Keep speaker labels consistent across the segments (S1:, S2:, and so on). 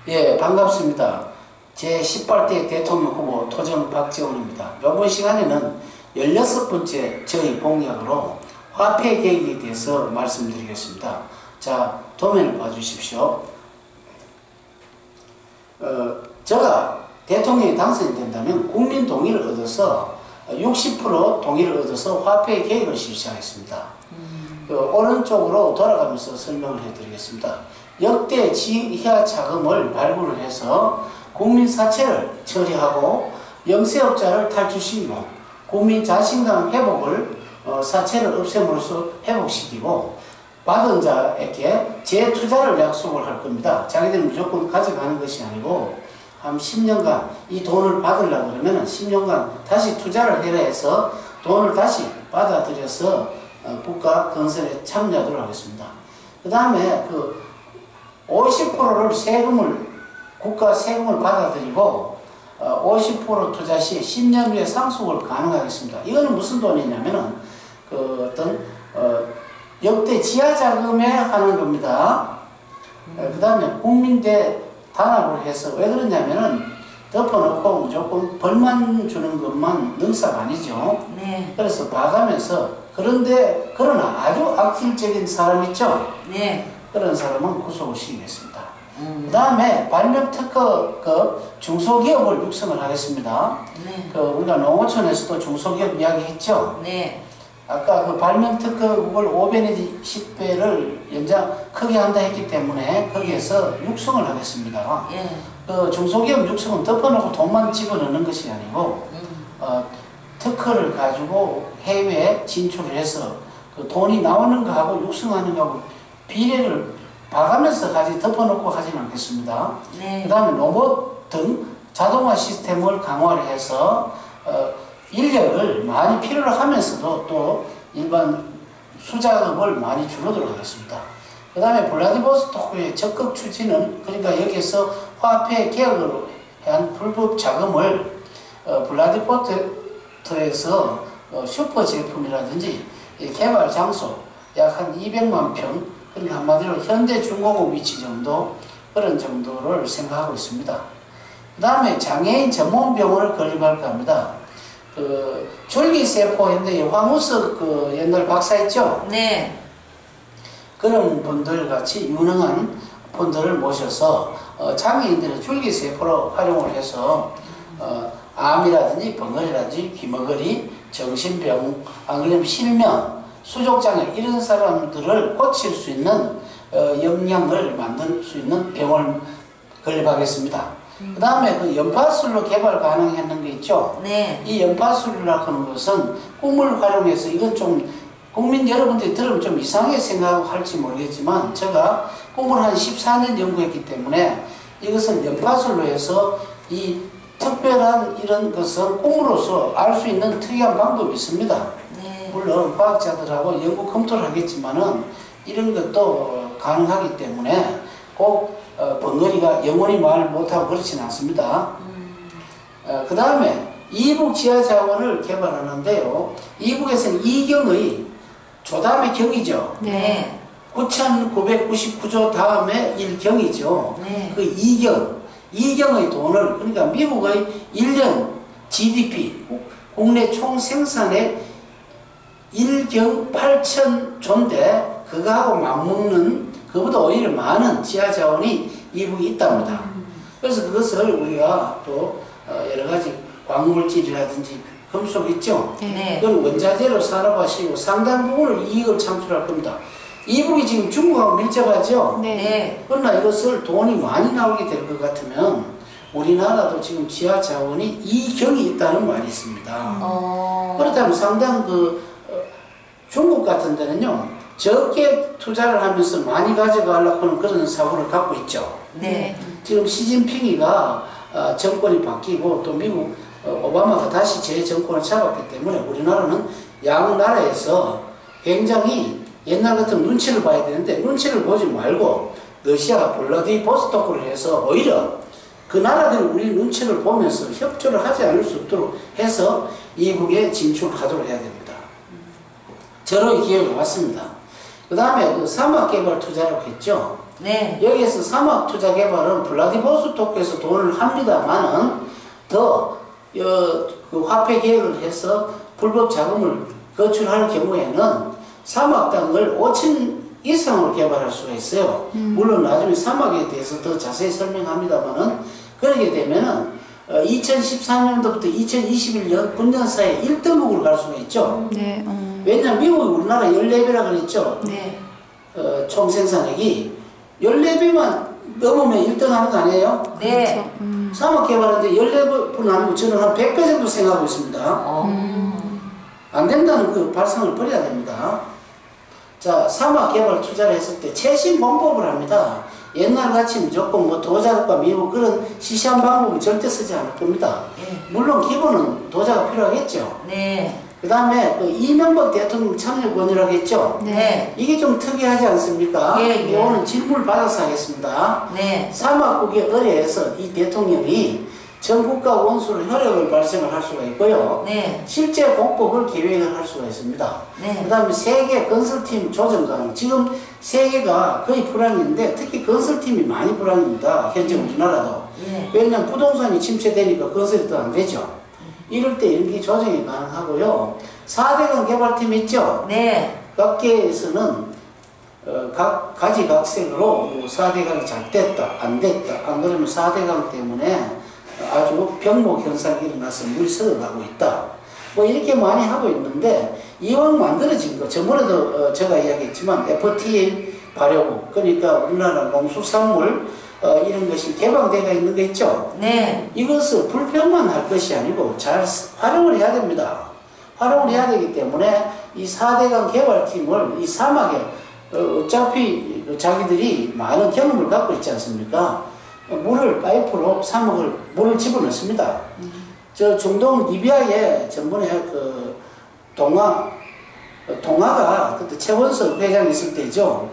S1: 예, 반갑습니다. 제18대 대통령 후보 토정 박재원입니다. 이번 시간에는 16번째 저희 공약으로 화폐 계획에 대해서 말씀드리겠습니다. 자, 도면을 봐주십시오. 제가 대통령이 당선이 된다면 국민 동의를 얻어서 60% 동의를 얻어서 화폐 계획을 실시하겠습니다. 오른쪽으로 돌아가면서 설명을 해드리겠습니다. 역대 지하 자금을 발굴을 해서 국민 사채를 처리하고 영세업자를 탈출시키고 국민 자신감 회복을 사채를 없앰으로써 회복시키고 받은 자에게 재투자를 약속을 할 겁니다. 자기들은 무조건 가져가는 것이 아니고 한 10년간 이 돈을 받으려고 그러면 10년간 다시 투자를 해라 해서 돈을 다시 받아들여서 국가 건설에 참여하도록 하겠습니다. 그 다음에 50%를 국가 세금을 받아들이고 50% 투자 시 10년 후에 상속을 가능하겠습니다. 이거는 무슨 돈이냐면은 역대 지하 자금에 하는 겁니다. 그 다음에 국민대 단합을 해서 왜 그러냐면은 덮어놓고 무조건 벌만 주는 것만 능사가 아니죠.
S2: 네.
S1: 그래서 봐가면서 그러나 아주 악질적인 사람 있죠.
S2: 네.
S1: 그런 사람은 구속을 시키겠습니다. 그 다음에 발명특허 중소기업을 육성을 하겠습니다.
S2: 네.
S1: 우리가 농어촌에서도 중소기업 이야기했죠.
S2: 네.
S1: 아까 발명특허국을 5배 내지 10배를 크게 한다 했기 때문에 거기에서 육성을 하겠습니다.
S2: 예.
S1: 중소기업 육성은 덮어놓고 돈만 집어넣는 것이 아니고 특허를 가지고 해외에 진출을 해서 돈이 나오는 거하고 육성하는 거하고 비례를 봐가면서 덮어놓고 하지는 않겠습니다.
S2: 네.
S1: 그 다음에 로봇 등 자동화 시스템을 강화를 해서 인력을 많이 필요로 하면서도 또 일반 수작업을 많이 줄이도록 하겠습니다. 그 다음에 블라디보스토크의 적극 추진은 그러니까 여기에서 화폐 개혁으로 한 불법 자금을 블라디보스토크에서 슈퍼 제품이라든지 개발 장소 약 한 200만 평 그러니까 한마디로 현대 중공업 위치 정도 그런 정도를 생각하고 있습니다. 그 다음에 장애인 전문 병원을 건립할까 합니다. 줄기세포 했는데 황우석 옛날 박사 있죠?
S2: 네.
S1: 그런 분들 같이 유능한 분들을 모셔서 장애인들의 줄기세포로 활용을 해서 암이라든지 벙어리라든지 귀머거리, 정신병, 안 그러면 실명, 수족장애 이런 사람들을 고칠 수 있는 역량을 만들 수 있는 병원을 건립하겠습니다. 그 다음에 연파술로 개발 가능했는 게 있죠.
S2: 네.
S1: 이 연파술이라고 하는 것은 꿈을 활용해서 이건 좀 국민 여러분들이 들으면 좀 이상하게 생각할지 모르겠지만 제가 꿈을 한 14년 연구했기 때문에 이것은 연파술로 해서 이 특별한 이런 것은 꿈으로서 알 수 있는 특이한 방법이 있습니다.
S2: 네.
S1: 물론 과학자들하고 연구 검토를 하겠지만은 이런 것도 가능하기 때문에 꼭 벙어리가 영원히 말 못하고 그렇지는 않습니다. 그 다음에 이북 지하자원을 개발하는데요. 이북에서는 이경의 조다음에 경이죠.
S2: 네.
S1: 9,999조 다음에 1경이죠.
S2: 네.
S1: 그 이경의 돈을 그러니까 미국의 1년 GDP 국내 총생산의 1경 8,000조인데 그거하고 맞먹는 그보다 오히려 많은 지하자원이 이북에 있답니다. 그래서 그것을 우리가 또 여러가지 광물질이라든지 금속 있죠?
S2: 네.
S1: 그걸 원자재로 산업화시키고 상당 부분을 이익을 창출할 겁니다. 이북이 지금 중국하고 밀접하죠?
S2: 네.
S1: 그러나 이것을 돈이 많이 나오게 될 것 같으면 우리나라도 지금 지하자원이 이경이 있다는 말이 있습니다. 그렇다면 상당 중국 같은 데는요. 적게 투자를 하면서 많이 가져가려고 하는 그런 사고를 갖고 있죠.
S2: 네.
S1: 지금 시진핑이가 정권이 바뀌고 또 미국 오바마가 다시 재정권을 잡았기 때문에 우리나라는 양 나라에서 굉장히 옛날 같은 눈치를 봐야 되는데 눈치를 보지 말고 러시아 블라디보스토크를 해서 오히려 그 나라들이 우리 눈치를 보면서 협조를 하지 않을 수 없도록 해서 이북에 진출하도록 해야 됩니다. 저로 기회가 왔습니다. 그 다음에 사막 개발 투자라고 했죠.
S2: 네.
S1: 여기에서 사막 투자 개발은 블라디보스토크에서 돈을 합니다만은 그 화폐 계획을 해서 불법 자금을 거출할 경우에는 사막 땅을 5천 이상으로 개발할 수가 있어요. 물론 나중에 사막에 대해서 더 자세히 설명합니다만은 그러게 되면은 2014년도부터 2021년 9년 사이에 1등국을 갈 수가 있죠.
S3: 네.
S1: 왜냐하면 미국이 우리나라 14배라 그랬죠.
S2: 네.
S1: 총 생산액이 14배만 넘으면 1등 하는 거 아니에요?
S2: 네.
S1: 사막 개발하는데 14번 아니고 저는 한 100배 정도 생각하고 있습니다. 안 된다는 그 발상을 버려야 됩니다. 자, 사막 개발 투자를 했을 때 최신 방법을 합니다. 옛날 같이 무조건 뭐 도자과 미국 그런 시시한 방법은 절대 쓰지 않을 겁니다. 물론 기본은 도자가 필요하겠죠.
S2: 네.
S1: 그 다음에 그 이명박 대통령 참여권이라고 했죠.
S2: 네.
S1: 이게 좀 특이하지 않습니까?
S2: 예.
S1: 오늘 질문을 받아서 하겠습니다.
S2: 네.
S1: 사막국의 의뢰에서 이 대통령이 전 국가 원수로 혈액을 발생을 할 수가 있고요.
S2: 네.
S1: 실제 공법을 계획을 할 수가 있습니다.
S2: 네.
S1: 그 다음에 세계 건설팀 조정 가능. 지금 세계가 거의 불황인데 특히 건설팀이 많이 불황입니다. 현재 우리나라도.
S2: 네.
S1: 왜냐하면 부동산이 침체되니까 건설이 더 안 되죠. 이럴 때 이런 게 조정이 가능하고요. 4대강 개발팀 있죠?
S2: 네.
S1: 각계에서는 가지각색으로 뭐 4대강이 잘 됐다, 안 됐다, 안 그러면 4대강 때문에 아주 병목 현상이 일어나서 물이 썩어가고 있다. 뭐 이렇게 많이 하고 있는데 이왕 만들어진 거, 저번에도 제가 이야기했지만 FTA 발효국, 그러니까 우리나라 농수산물 이런 것이 개방되어 있는 거 있죠?
S2: 네.
S1: 이것을 불평만 할 것이 아니고 잘 활용을 해야 됩니다. 활용을 해야 되기 때문에 이 4대강 개발팀을 이 사막에 어차피 자기들이 많은 경험을 갖고 있지 않습니까? 물을 파이프로 사막을 물을 집어넣습니다. 저 중동 리비아에 전번에 그 동아가 그때 최원석 회장이 있을 때죠.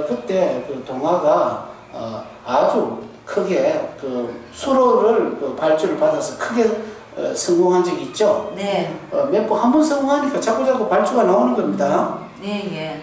S1: 그때 그 동아가 아주 크게 그 수로를 그 발주를 받아서 크게 성공한 적이 있죠.
S2: 네.
S1: 한 번 성공하니까 자꾸 발주가 나오는 겁니다.
S2: 네, 예.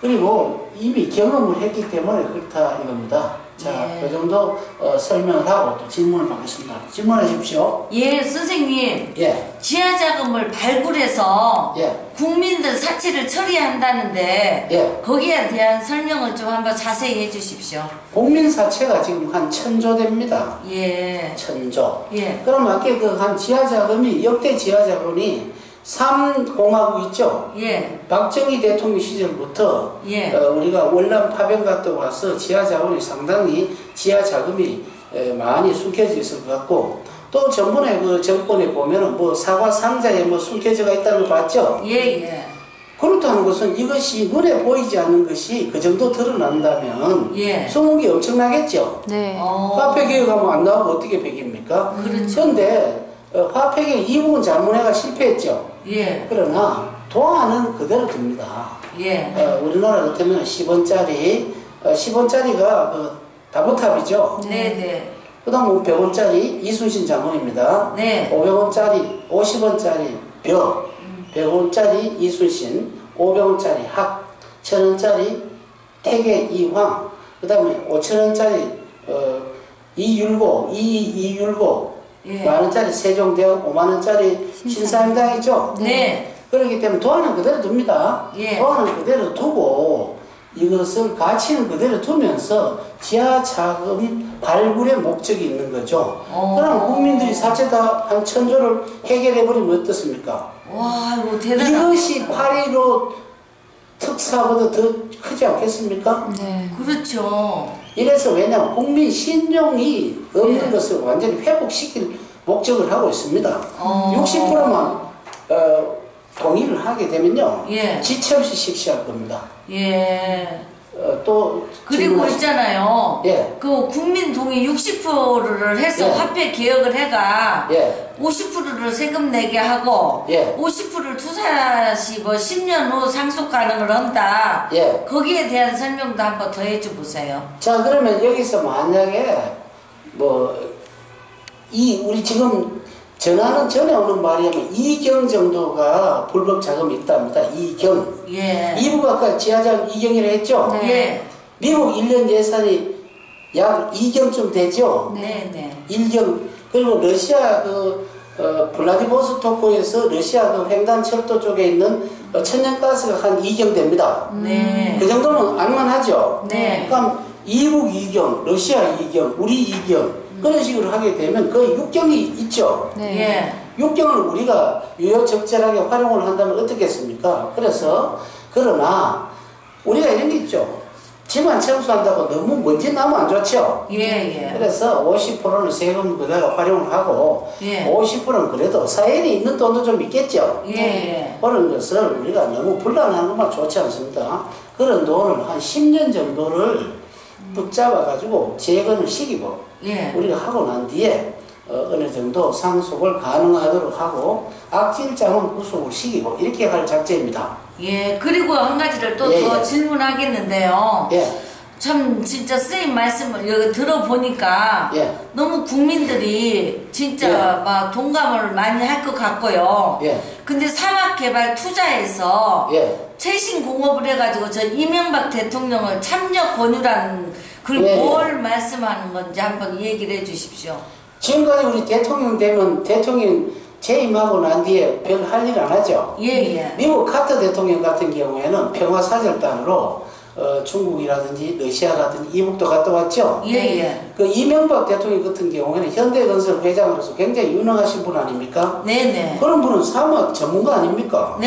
S1: 그리고 이미 경험을 했기 때문에 그렇다 이겁니다. 자,
S2: 네.
S1: 그 정도 설명을 하고 또 질문을 받겠습니다. 질문하십시오.
S2: 예, 선생님.
S1: 예.
S2: 지하 자금을 발굴해서
S1: 예.
S2: 국민들 사치를 처리한다는데
S1: 예.
S2: 거기에 대한 설명을 좀 한번 자세히 해주십시오.
S1: 국민 사채가 지금 한 1,000조 됩니다.
S2: 예.
S1: 1,000조.
S2: 예.
S1: 그럼 아까 그 한 지하 자금이 역대 지하 자금이 3공화국 있죠?
S2: 예.
S1: 박정희 대통령 시절부터
S2: 예.
S1: 우리가 월남 파병 갔다 와서 지하 자원이 상당히 지하 자금이 많이 숨겨져 있을 것 같고 또 전번에 그 정권에 보면은 뭐 사과 상자에 뭐 숨겨져가 있다는 거 봤죠?
S2: 예, 예.
S1: 그렇다는 것은 이것이 눈에 보이지 않는 것이 그 정도 드러난다면
S2: 예.
S1: 소문이 엄청나겠죠?
S3: 네.
S1: 화폐 개혁하면 안 나오고 어떻게 100입니까?
S2: 그렇죠.
S1: 그런데 화폐 개혁 이 부분 잘못해가 실패했죠?
S2: 예.
S1: 그러나 도안은 그대로 둡니다.
S2: 예.
S1: 우리나라 같으면 10원짜리, 10원짜리가 그 다보탑이죠.
S2: 네네.
S1: 그 다음 100원짜리 이순신 장군입니다.
S2: 네.
S1: 500원짜리, 50원짜리 벼, 100원짜리 이순신, 500원짜리 학, 1000원짜리 태계 이황, 그 다음에 5000원짜리 이율고, 이율고,
S2: 예.
S1: 만원짜리 세종대왕, 5만원짜리 신사임당이죠.
S2: 네.
S1: 그렇기 때문에 도안은 그대로 둡니다.
S2: 예.
S1: 도안은 그대로 두고 이것을 가치는 그대로 두면서 지하 자금 발굴의 목적이 있는 거죠. 그럼 국민들이 사채 다 한 1,000조를 해결해버리면 어떻습니까?
S2: 와, 이거 대단하다.
S1: 이것이 8.15 특사보다 더 크지 않겠습니까?
S3: 네.
S2: 그렇죠.
S1: 이래서 왜냐하면 국민 신용이 없는
S2: 예.
S1: 것을 완전히 회복시킬 목적을 하고 있습니다. 60%만 동의를 하게 되면요.
S2: 예.
S1: 지체 없이 실시할 겁니다.
S2: 예.
S1: 또
S2: 그리고
S1: 질문하시-
S2: 있잖아요.
S1: 예.
S2: 그 국민 동의 60%를 해서
S1: 예.
S2: 화폐 개혁을 해가
S1: 예.
S2: 50%를 세금 내게 하고
S1: 예.
S2: 50%를 투자시 뭐 10년 후 상속 가능을 한다.
S1: 예.
S2: 거기에 대한 설명도 한번 더 해줘 보세요.
S1: 자, 그러면 여기서 만약에 우리 지금 전화는 전에 오는 말이면 이경 정도가 불법 자금이 있답니다. 이경.
S2: 예.
S1: 이부가 아까 지하자금 이경이라 했죠?
S3: 네.
S2: 예.
S1: 미국 1년 예산이 약 2경쯤 되죠?
S2: 네네.
S1: 1경. 그리고 러시아 블라디보스토크에서 러시아 횡단 철도 쪽에 있는 천연가스가 한 2경 됩니다.
S2: 네.
S1: 그 정도면 알만하죠?
S2: 네.
S1: 그럼 이북 2경, 러시아 2경, 우리 2경 그런 식으로 하게 되면 거의 6경이 있죠?
S2: 네.
S1: 6경을 우리가 유효적절하게 활용을 한다면 어떻겠습니까? 그러나 우리가 이런 게 있죠. 집안 청소한다고 너무 먼지 나면 안 좋죠?
S2: 예.
S1: 그래서 50%는 세금 그대로 활용을 하고 50%는 그래도 사연이 있는 돈도 좀 있겠죠?
S2: 예.
S1: 그런 것을 우리가 너무 분란하는 것만 좋지 않습니다. 그런 돈을 한 10년 정도를 붙잡아 가지고 재건을 시키고 우리가 하고 난 뒤에 어느 정도 상속을 가능하도록 하고 악질자만 구속을 시키고 이렇게 할 작전입니다.
S2: 예. 그리고 한 가지를 또 더 질문하겠는데요. 참 진짜 선생님 말씀을 여기 들어보니까 너무 국민들이 진짜 막 동감을 많이 할 것 같고요. 근데 사막개발 투자에서 최신 공업을 해가지고 저 이명박 대통령을 참여 권유라는 그걸 뭘 말씀하는 건지 한번 얘기를 해주십시오.
S1: 지금까지 우리 대통령 되면 대통령 재임하고 난 뒤에 별 할 일 안 하죠. 미국 카터 대통령 같은 경우에는 평화사절단으로 중국이라든지 러시아라든지 이북도 갔다 왔죠. 그 이명박 대통령 같은 경우에는 현대건설 회장으로서 굉장히 유능하신 분 아닙니까? 그런 분은 사막 전문가 아닙니까?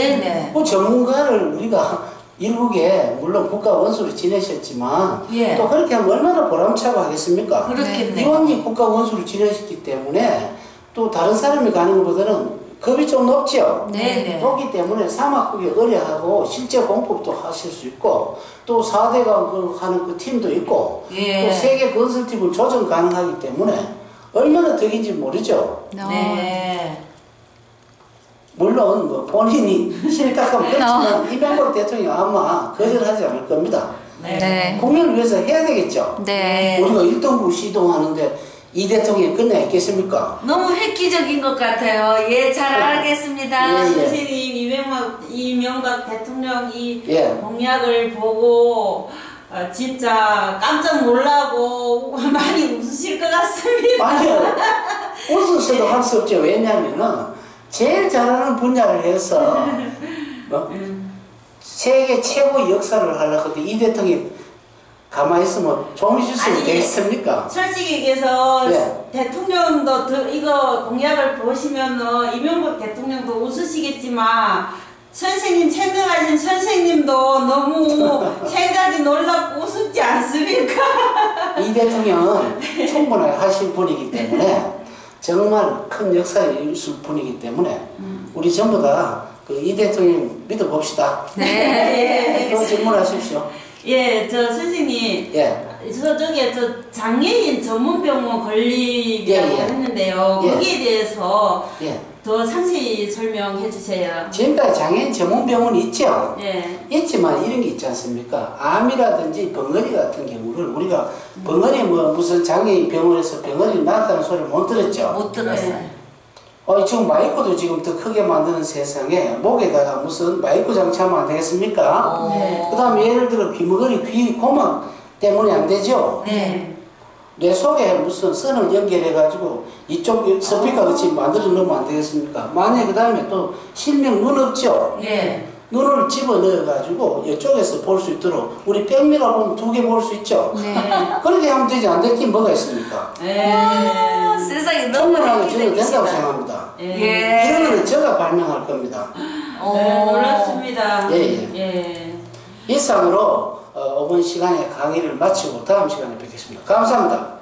S1: 그 전문가를 우리가 일국에 물론 국가 원수로 지내셨지만 또 그렇게 하면 얼마나 보람차고 하겠습니까?
S2: 그렇겠네요.
S1: 이원이 국가 원수로 지내셨기 때문에 또 다른 사람이 가는 것보다는 겁이 좀 높죠. 높기 때문에 사막국에 의뢰하고 실제 공법도 하실 수 있고 또 4대가 하는 그 팀도 있고 또 세계 건설팀을 조정 가능하기 때문에 얼마나 덕인지 모르죠. 물론 뭐 본인이 싫다하면 그렇지만 이명박 대통령 아마 거절하지 않을 겁니다. 국민을 위해서 해야 되겠죠. 우리가 일동부 시동하는데 이 대통령이 끝나 있겠습니까?
S2: 너무 획기적인 것 같아요. 잘 알겠습니다.
S3: 선생님 이명박 대통령이 공약을 보고 진짜 깜짝 놀라고 많이 웃으실 것 같습니다.
S1: 아니요. 웃으셔도 할 수 없죠. 왜냐하면은 제일 잘하는 분야를 해서 세계 최고 역사를 하려고 하는데 이 대통령이 가만히 있으면 좀 있을 수 있겠습니까?
S3: 솔직히 얘기해서 대통령도 이거 공약을 보시면은 이명박 대통령도 웃으시겠지만 선생님 생각하신 선생님도 너무 생각이 놀랍고 우습지 않습니까?
S1: 이 대통령은 충분하게 하실 분이기 때문에 정말 큰 역사를 이루실 분이기 때문에 우리 전부 다 이 대통령 믿어봅시다. 또 질문하십시오.
S3: 저 선생님, 저 장애인 전문병원 건립이라고 했는데요. 거기에 대해서 더 상세히 설명해 주세요.
S1: 지금까지 장애인 전문병원이 있죠? 있지만 이런 게 있지 않습니까? 암이라든지 벙어리 같은 경우를 우리가 벙어리 무슨 장애인 병원에서 벙어리 나왔다는 소리를 못 들었죠?
S2: 못 들었어요.
S1: 지금 마이크도 지금 더 크게 만드는 세상에 목에다가 무슨 마이크 장치하면 안 되겠습니까? 그 다음에 예를 들어 귀머거리, 귀 고막 때문에 안 되죠? 뇌 속에 무슨 선을 연결해가지고 이쪽 스피커 같이 만들어 놓으면 안 되겠습니까? 만약에 그 다음에 또 실명 눈 없죠? 눈을 집어넣어가지고 이쪽에서 볼 수 있도록 우리 백미라 보면 2개 볼 수 있죠? 그렇게 하면 되지 안 될 게 뭐가 있습니까?
S2: 세상에 너무
S1: 충분하게 저는 된다고 생각합니다. 이런 거는 제가 발명할 겁니다.
S3: 놀랍습니다.
S1: 이상으로 이번 시간에 강의를 마치고 다음 시간에 뵙겠습니다. 감사합니다.